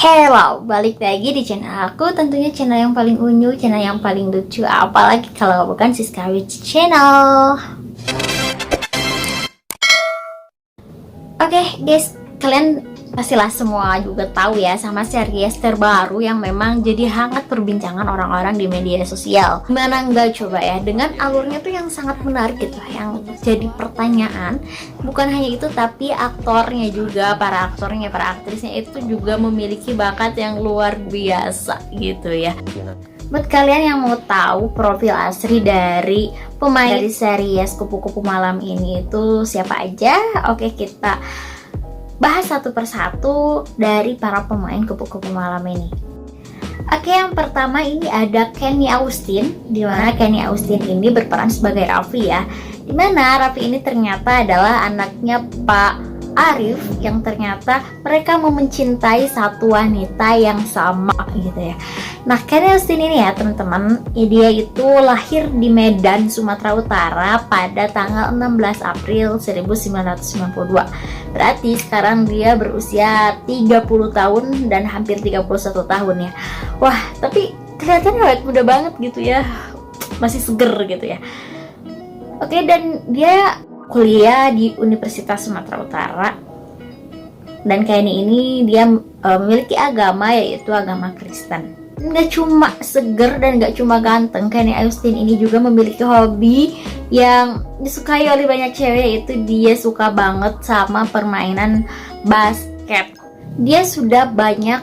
Hello, balik lagi di channel aku. Tentunya channel yang paling unyu, channel yang paling lucu. Apalagi kalau bukan Siska Witch Channel. Oke guys, kalian pastilah semua juga tahu ya sama series terbaru yang memang jadi hangat perbincangan orang-orang di media sosial. Gimana enggak coba ya, dengan alurnya tuh yang sangat menarik gitu. Yang jadi pertanyaan bukan hanya itu, tapi aktornya juga, para aktornya, para aktrisnya itu juga memiliki bakat yang luar biasa gitu ya. Buat kalian yang mau tahu profil asli dari pemain dari series Kupu-Kupu Malam ini itu siapa aja, oke, kita bahas satu persatu dari para pemain Kupu-Kupu Malam ini. Oke, yang pertama ini ada Kenny Austin, dimana Kenny Austin ini berperan sebagai Raffi ya. Dimana Raffi ini ternyata adalah anaknya Pak Arif yang ternyata mereka mau mencintai satu wanita yang sama gitu ya. Nah, Kenny Austin ini ya teman-teman, dia itu lahir di Medan, Sumatera Utara pada tanggal 16 April 1992. Berarti sekarang dia berusia 30 tahun dan hampir 31 tahun ya. Wah, tapi kelihatannya awet muda banget gitu ya. Masih seger gitu ya. Oke, dan dia kuliah di Universitas Sumatera Utara. Dan Kenny ini dia memiliki agama, yaitu agama Kristen. Nggak cuma seger dan nggak cuma ganteng, Kenny Austin ini juga memiliki hobi yang disukai oleh banyak cewek, yaitu dia suka banget sama permainan basket. Dia sudah banyak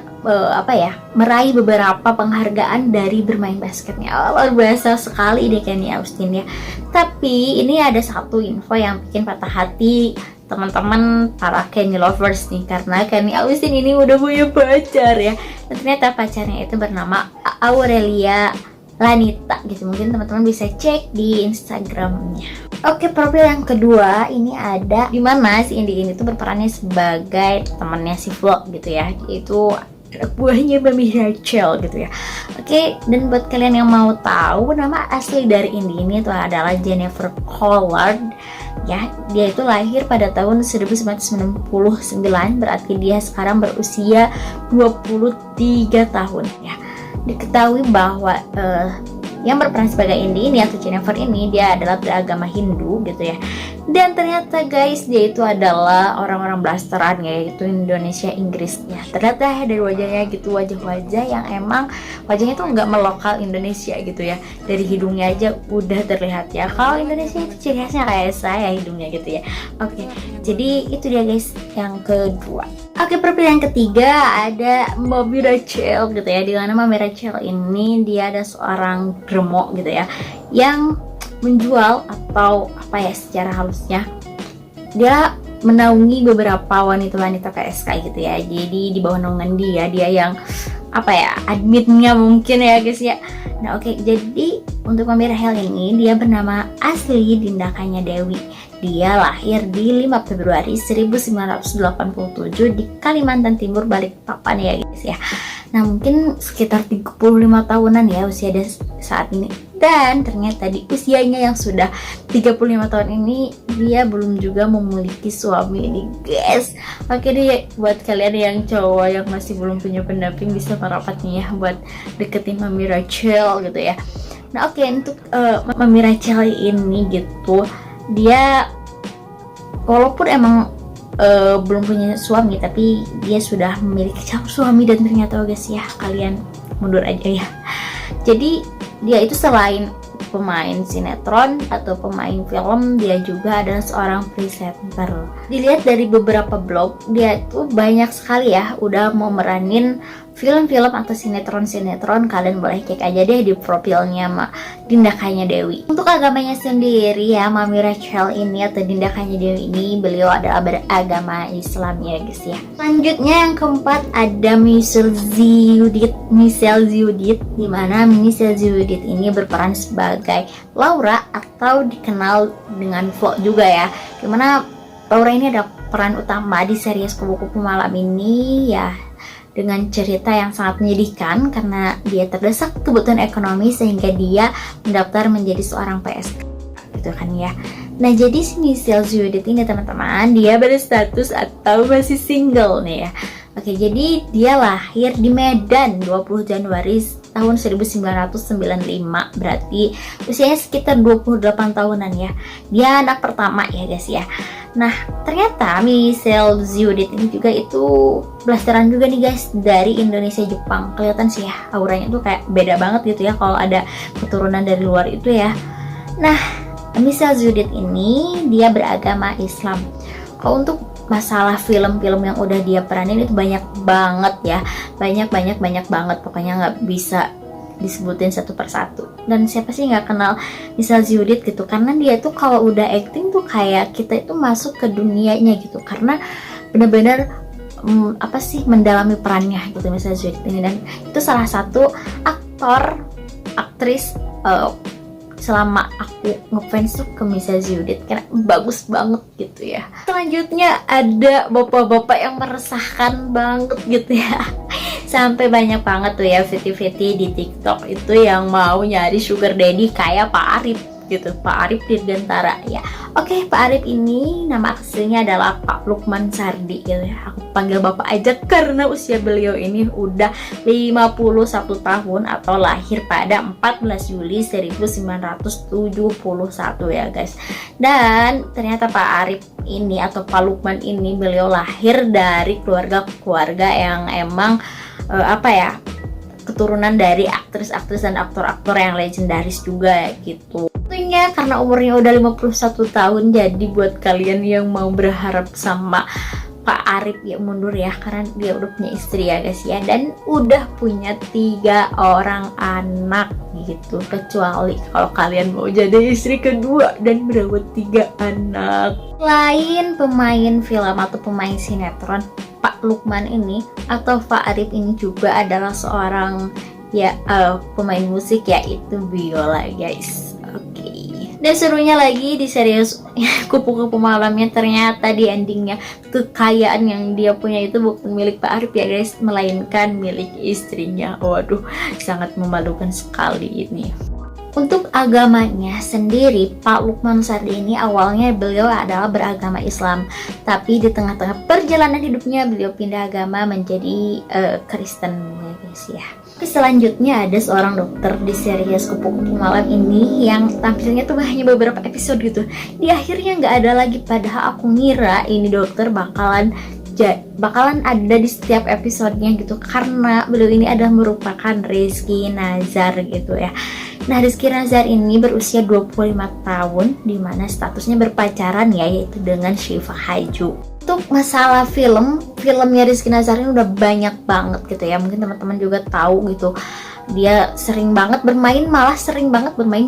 meraih beberapa penghargaan dari bermain basketnya. Luar biasa sekali deh Kenny Austin ya. Tapi ini ada satu info yang bikin patah hati teman-teman para Kenny lovers nih, karena Kenny Austin ini udah punya pacar ya. Dan ternyata pacarnya itu bernama Aurelia Lanita gitu. Mungkin teman-teman bisa cek di Instagramnya. Oke, profil yang kedua ini ada dimana si Indi ini tuh berperannya sebagai temannya si Flo gitu ya. Itu buahnya Mami Rachel gitu ya. Oke, dan buat kalian yang mau tahu, nama asli dari Indi ini itu adalah Jennifer Collard ya. Dia itu lahir pada tahun 1999, berarti dia sekarang berusia 23 tahun ya. Diketahui bahwa yang berperan sebagai Indi ini atau Jennifer ini, dia adalah beragama Hindu gitu ya. Dan ternyata guys, dia itu adalah orang-orang blasteran, yaitu Indonesia Inggris ya. Ternyata dari wajahnya gitu, wajah-wajah yang emang wajahnya tuh nggak melokal Indonesia gitu ya. Dari hidungnya aja udah terlihat ya, kalau Indonesia itu ciri khasnya kayak saya hidungnya gitu ya. Oke, jadi itu dia guys yang kedua. Oke, profil yang ketiga ada Mami Rachel gitu ya. Di mana Mami Rachel ini dia ada seorang gremo gitu ya, yang menjual atau apa ya secara halusnya, dia menaungi beberapa wanita-wanita PSK gitu ya. Jadi di bawah naungan dia yang adminnya mungkin ya guys ya. Nah oke, jadi untuk Mami Rachel ini dia bernama asli Dinda Kanya Dewi. Dia lahir di 5 Februari 1987 di Kalimantan Timur, Balikpapan ya guys ya. Nah mungkin sekitar 35 tahunan ya usia dia saat ini. Dan ternyata di usianya yang sudah 35 tahun ini, dia belum juga memiliki suami nih guys. Oke deh, buat kalian yang cowok yang masih belum punya pendamping, bisa merapat nih ya buat deketin Mami Rachel gitu ya. Nah oke, untuk Mami Rachel ini gitu, dia walaupun emang belum punya suami, tapi dia sudah memiliki calon suami. Dan ternyata guys ya, kalian mundur aja ya. Jadi dia itu selain pemain sinetron atau pemain film, dia juga adalah seorang presenter. Dilihat dari beberapa blog, dia itu banyak sekali ya udah mau meranin film-film atau sinetron-sinetron. Kalian boleh cek aja deh di profilnya Dinda Kanya Dewi. Untuk agamanya sendiri ya, Mami Rachel ini atau Dinda Kanya Dewi ini, beliau adalah beragama Islam ya guys ya. Selanjutnya yang keempat ada Michelle Ziudit, dimana Michelle Ziudit ini berperan sebagai Laura atau dikenal dengan Flo juga ya. Dimana Laura ini ada peran utama di series Kupu-Kupu Malam ini ya, dengan cerita yang sangat menyedihkan karena dia terdesak kebutuhan ekonomi sehingga dia mendaftar menjadi seorang PSK gitu kan ya. Nah jadi si Michelle Ziudit ini teman-teman, dia berstatus atau masih single nih ya. Oke, jadi dia lahir di Medan 20 Januari tahun 1995, berarti usianya sekitar 28 tahunan ya. Dia anak pertama ya guys ya. Nah, ternyata Michelle Judith ini juga itu blasteran juga nih guys, dari Indonesia Jepang. Kelihatan sih ya, auranya tuh kayak beda banget gitu ya kalau ada keturunan dari luar itu ya. Nah, Michelle Judith ini dia beragama Islam. Kalau untuk masalah film-film yang udah dia peranin itu banyak banget ya, banyak banget, pokoknya nggak bisa disebutin satu persatu. Dan siapa sih nggak kenal Michelle Judith gitu, karena dia tuh kalau udah acting tuh kayak kita itu masuk ke dunianya gitu, karena bener-bener apa sih, mendalami perannya gitu Michelle Judith ini. Dan itu salah satu aktris selama aku ngefans tuh ke Michelle Judith, karena bagus banget gitu ya. Selanjutnya ada bapak-bapak yang meresahkan banget gitu ya. Sampai banyak banget tuh ya viti-viti di TikTok itu yang mau nyari sugar daddy kayak Pak Arif gitu, Pak Arif Dirgantara ya. Oke, Pak Arif ini nama aslinya adalah Pak Lukman Sardi gitu ya. Aku panggil bapak aja karena usia beliau ini udah 51 tahun atau lahir pada 14 Juli 1971 ya guys. Dan ternyata Pak Arif ini atau Pak Lukman ini beliau lahir dari keluarga yang emang keturunan dari aktris-aktris dan aktor-aktor yang legendaris juga gitu. Tentunya karena umurnya udah 51 tahun, jadi buat kalian yang mau berharap sama Pak Arif ya mundur ya, karena dia udah punya istri ya guys ya, dan udah punya 3 orang anak gitu. Kecuali kalau kalian mau jadi istri kedua dan merawat 3 anak. Selain pemain film atau pemain sinetron, Pak Lukman ini atau Pak Arif ini juga adalah seorang pemain musik, yaitu biola guys. Oke. Dan serunya lagi di series Kupu-Kupu Malamnya, ternyata di endingnya kekayaan yang dia punya itu bukan milik Pak Arif ya guys, melainkan milik istrinya. Waduh, sangat memalukan sekali ini. Untuk agamanya sendiri, Pak Lukman Sardi ini awalnya beliau adalah beragama Islam, tapi di tengah-tengah perjalanan hidupnya beliau pindah agama menjadi Kristen ya guys ya. Selanjutnya ada seorang dokter di series Kupu-Kupu Malam ini yang tampilnya tuh hanya beberapa episode gitu. Di akhirnya nggak ada lagi, padahal aku ngira ini dokter bakalan ada di setiap episodenya gitu, karena beliau ini adalah merupakan Rizky Nazar gitu ya. Nah, Rizky Nazar ini berusia 25 tahun, dimana statusnya berpacaran ya, yaitu dengan Syifa Haju. Untuk masalah filmnya Rizky Nazar ini udah banyak banget gitu ya, mungkin teman-teman juga tahu gitu. Dia sering banget bermain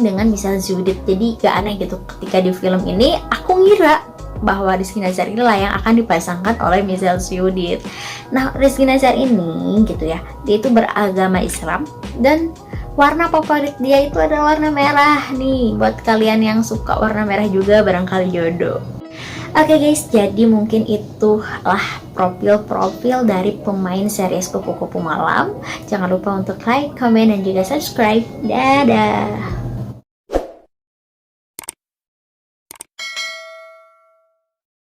dengan Michelle Judith. Jadi gak aneh gitu ketika di film ini aku ngira bahwa Rizky Nazar ini lah yang akan dipasangkan oleh Michelle Judith. Nah, Rizky Nazar ini gitu ya, dia itu beragama Islam dan warna favorit dia itu adalah warna merah nih. Buat kalian yang suka warna merah juga barangkali jodoh. Oke guys, jadi mungkin itulah profil dari pemain series Kupu-Kupu Malam. Jangan lupa untuk like, comment, dan juga subscribe. Dadah.